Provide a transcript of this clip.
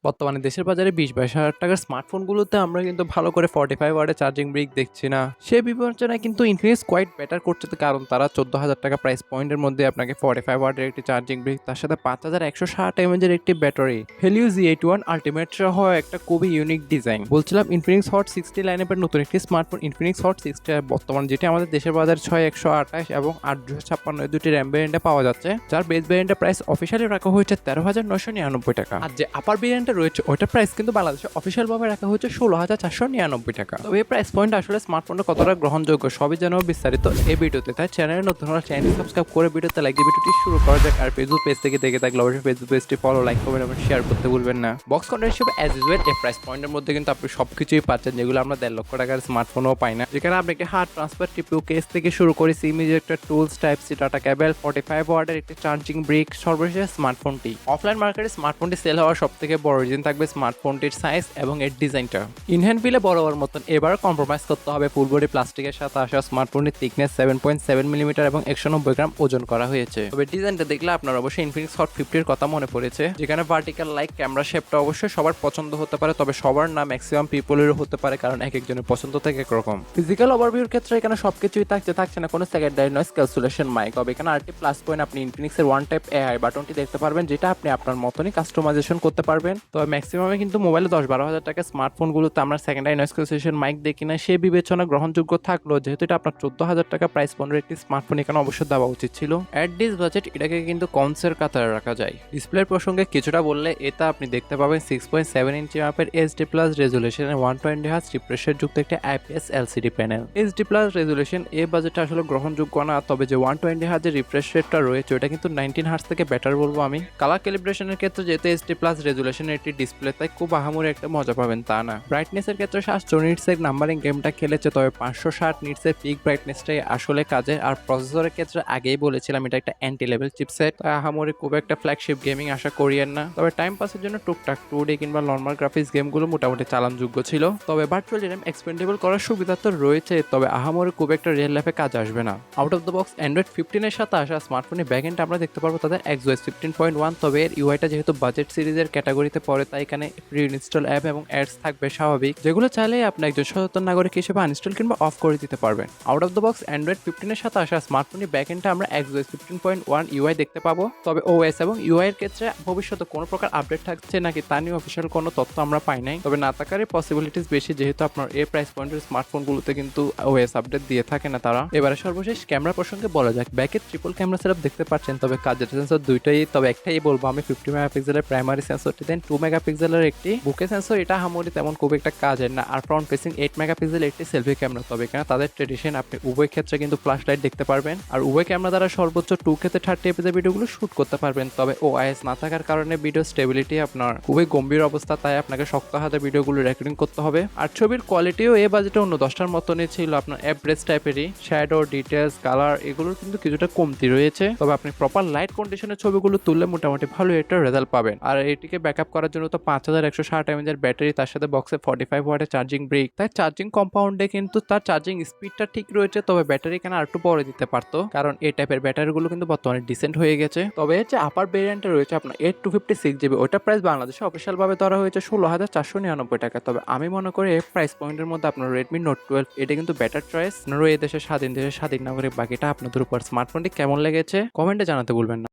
বর্তমানে দেশের বাজারে 20-22 হাজার টাকার স্মার্টফোনগুলোতে আমরা কিন্তু ভালো করে 45 ওয়াটের চার্জিং ব্রিক দেখছি না। সে বিবেচনায় কিন্তু ইনফিনিক্স কোয়াইট বেটার করছে, কারণ তারা 14,000 টাকা প্রাইস পয়েন্টের মধ্যে আপনাকে 45 ওয়াটের একটি চার্জিং ব্রিক, তার সাথে 5160 এমএএর একটি ব্যাটারি, হেলিও Z81 আলটিমেট সহ একটা খুবই ইউনিক ডিজাইন। বলছিলাম ইনফিনিক্স হট 60 লাইনআপের নতুন একটি স্মার্টফোন ইনফিনিক্স হট 60 বর্তমান, যেটি আমাদের দেশের বাজার 6128 এবং 856 দুটি র্যাম ভেরিয়েন্টে পাওয়া যাচ্ছে, যার বেস ভেরিয়েন্টের প্রাইস অফিসিয়ালি রাখা হয়েছে 13,999 টাকা। আর যে আপার ভেরিয়েন্টে রয়েছে ওইটার প্রাইস কিন্তু বাংলাদেশে অফিসিয়াল ভাবে রাখা হয়েছে 16,499 টাকা। তবে এই প্রাইস পয়েন্ট আসলে স্মার্টফোনটা কতটা গ্রহণযোগ্য সবই জানাবো বিস্তারিত এই ভিডিওতে। তাই চ্যানেলে নতুন হলে চ্যানেলটি সাবস্ক্রাইব করে ভিডিওতে লাইক দিয়ে ভিডিওটি শুরু করা যাক। আর ফেসবুক পেজ থেকে দেখে থাকলে অবশ্যই ফেসবুক পেজটি ফলো, লাইক, কমেন্ট এবং শেয়ার করতে ভুলবেন না। বক্স কন্টেন্ট হিসেবে অ্যাজ ইউজুয়াল এই প্রাইস পয়েন্টের মধ্যে কিন্তু আপনি সবকিছুই পাচ্ছেন, যেগুলো আমরা 1.5 লক্ষ টাকার স্মার্টফোনও পাই না, যেখানে আপনাকে হার্ড ট্রান্সফার টিপিউ কেস থেকে শুরু করে SIM ejector tools, type C data cable, 45 ওয়াটের একটি চার্জিং ব্রিক, সর্বশেষ স্মার্টফোনটি। অফলাইন মার্কেটে স্মার্টফোনটি সেল হওয়ার সব থেকে বড় রিজন থাকবে স্মার্টফোনটির সাইজ এবং এর ডিজাইনটা। ইনহ্যান্ড ফিলে বরাবর মতন এবার কম্প্রোমাইজ করতে হবে ফুল বডি প্লাস্টিকের সাথে আসা স্মার্টফোনটির থিকনেস 7.7 মিলিমিটার এবং 190 গ্রাম ওজন করা হয়েছে। তবে ডিজাইনটা দেখলে আপনার অবশ্যই ইনফিনিক্স হট 50 কথা মনে পড়েছে, যেখানে ভার্টিক্যাল লাইক ক্যামেরা শেপটা অবশ্যই সবার পছন্দ হতে পারে, তবে সবার না ম্যাক্সিমাম পিপলেরও হতে পারে, কারণ এক একজনের পছন্দ থেকে একরকম। ফিজিক্যাল ওভারভিউর ক্ষেত্রে এখানে সবকিছুই থাকছে না কোনো সেকেন্ডারি নয়েজ ক্যান্সেলেশন মাইক। তবে এখানে আরেকটি প্লাস পয়েন্ট, আপনি ইনফিনিক্সের ওয়ান টাইপ এআই বাটনটি দেখতে পারবেন, যেটা আপনি আপনার মতনই কাস্টমাইজেশন করতে পারবেন। তবে ম্যাক্সিমামে কিন্তু মোবাইলে 10-12 হাজার টাকা স্মার্টফোনগুলোতে আমরা সেকেন্ডারি নয়েজ ক্যান্সেলেশন মাইক দেখি না, সে বিবেচনা গ্রহণযোগ্য থাকলো, যেহেতু এটা আপনার 14,000 টাকা প্রাইস পয়েন্টের একটি স্মার্টফোন, এখানে অবশ্যই দেওয়া উচিত ছিল। অ্যাট দিস বাজেট এটাকে কিন্তু কনসের কাতারে রাখা যায়। ডিসপ্লের প্রসঙ্গে কিছুটা বললে, এটা আপনি দেখতে পাবেন 6.7 ইঞ্চি মাপের এইচডি প্লাস রেজুলেশনের 120 হার্জ রিফ্রেশ রেট যুক্ত একটি IPS LCD panel. HD plus resolution এই বাজেটে আসলে গ্রহণযোগ্য না, তবে যে 120 হার্জের রিফ্রেশ রেটটা রয়েছে ওটা কিন্তু 19 হার্জ থেকে বেটার বলবো আমি। কালার ক্যালিব্রেশনের ক্ষেত্রে যেহেতু এইচডি প্লাস রেজুলেশনের একটি ডিসপ্লে, তাই খুব আহামরি একটা মজা পাবেন তা না। ব্রাইটনেসের ক্ষেত্রে 700 নিটসের নাম্বারিং গেমটা খেলেছে, তবে 560 নিটসের পিক ব্রাইটনেসটাই আসলে কাজে। আর প্রসেসরের ক্ষেত্রে আগেই বলেছিলাম এটা একটা এন্টি লেভেল চিপসেট, তাই আহামরি খুব একটা ফ্ল্যাগশিপ গেমিং আশা করিয়েন না। তবে টাইম পাসের জন্য টুকটাক 2D কিংবা নর্মাল গ্রাফিক্স গেমগুলো মোটামুটি চালানযোগ্য ছিল। তবে ভার্চুয়াল র্যাম এক্সপেন্ডেবল করার সুবিধা তো রয়েছে, তবে আহামরি খুব একটা রিয়েল লাইফে কাজ আসবে না। Out of the box Android 15 এর সাথে আসা স্মার্টফোনের ব্যাকএন্ড আমরা দেখতে পারবো তাদের XOS 15.1, তবে এর ইউআইটা যেহেতু বাজেট সিরিজের ক্যাটাগরিতে পড়ে, তাই এখানে প্রি ইনস্টল অ্যাপ এবং অ্যাডস থাকবে স্বাভাবিক, যেগুলো চাইলে আপনি একজন সচেতন নাগরিক হিসেবে আনইনস্টল কিংবা অফ করে দিতে পারবেন। Out of the box Android 15 এর সাথে আসা স্মার্টফোনের ব্যাকএন্ডে আমরা XOS 15.1 ইউআই দেখতে পাবো, তবে ওএস এবং ইউআই এর ক্ষেত্রে ভবিষ্যতে কোনো প্রকার আপডেট থাকছে নাকি তা নিয়ে অফিসিয়াল কোনো তথ্য আমরা পাই নাই, তবে না থাকারই পসিবিলিটিস বেশি, যেহেতু আপনার এই প্রাইস পয়েন্টের স্মার্টফোনগুলোতে কিন্তু ওএস আপডেট দিয়ে থাকে না তারা। এবারে সর্বশেষ ক্যামেরা প্রসঙ্গে বলা যাক, ব্যাকে ট্রিপল ক্যামেরা সেটআপ দেখতে পাচ্ছেন, তবে কাজের সেন্সর দুইটাই, তবে একটাই বলবো আমি 50 মেগাপিক্সেলের প্রাইমারি সেন্সরটি দেন 2 মেগাপিক্সেলের একটি বুকে সেন্সর, এটা হামরি তেমন খুব একটা কাজের না। আর ফ্রন্ট ফেসিং 8 মেগাপিক্সেলের একটি সেলফি ক্যামেরা, তবে এখানে তাদের ট্রেডিশন আপনি উভয় ক্ষেত্রে কিন্তু ফ্ল্যাশ লাইট দেখতে পারবেন, আর উভয় ক্যামেরা দ্বারা সর্বোচ্চ 2K তে 30 এফপিএস ভিডিওগুলো শুট করতে পারবেন। তবে ওআইএস না থাকার কারণে ভিডিও স্টেবিলিটি আপনার খুবই গম্ভীর অবস্থা, তাই আপনাকে শক্ত হাতে ভিডিওগুলো রেকর্ডিং করতে হবে। আর ছবির কোয়ালিটিও এই বাজেটে অন্য 10টার মতনই ছিল, আপনার অ্যাভারেজ টাইপেরই, শ্যাডো, ডিটেলস, কালার এগুলোর কিন্তু কিছুটা কমতি রয়েছে, তবে আপনি প্রপার লাইট কন্ডিশনের ছবিগুলো তুললে মোটামুটি ভালো একটা রেজাল্ট পাবেন। আর এটিকে ব্যাকআপ করার জন্য তো 5160 এমএএর ব্যাটারি, তার সাথে বক্সে 45 ওয়াটের চার্জিং ব্রিক, তাই চার্জিং কম্পাউন্ডে কিন্তু তার চার্জিং স্পিডটা ঠিক রয়েছে, তবে ব্যাটারি কেন আরেকটু পরে দিতে পারতো, কারণ এই টাইপের ব্যাটারিগুলো কিন্তু বর্তমানে ডিসেন্ট হয়ে গেছে। তবে যে আপার ভেরিয়েন্টে রয়েছে আপনার 8256GB, ওটা প্রাইস বাংলাদেশে অফিসিয়াল ভাবে ধরা হয়েছে 16,499 টাকা। তবে আমি মনে করি এই প্রাইস পয়েন্টের মধ্যে আপনার রেডমি নোট 12 এটা কিন্তু বেটার চয়েস। আপনারও এই দেশের স্বাধীন নাগরিক, বাকিটা আপনাদের উপর। স্মার্টফোনটি কেমন লেগেছে কমেন্টে জানাতে ভুলবেন না।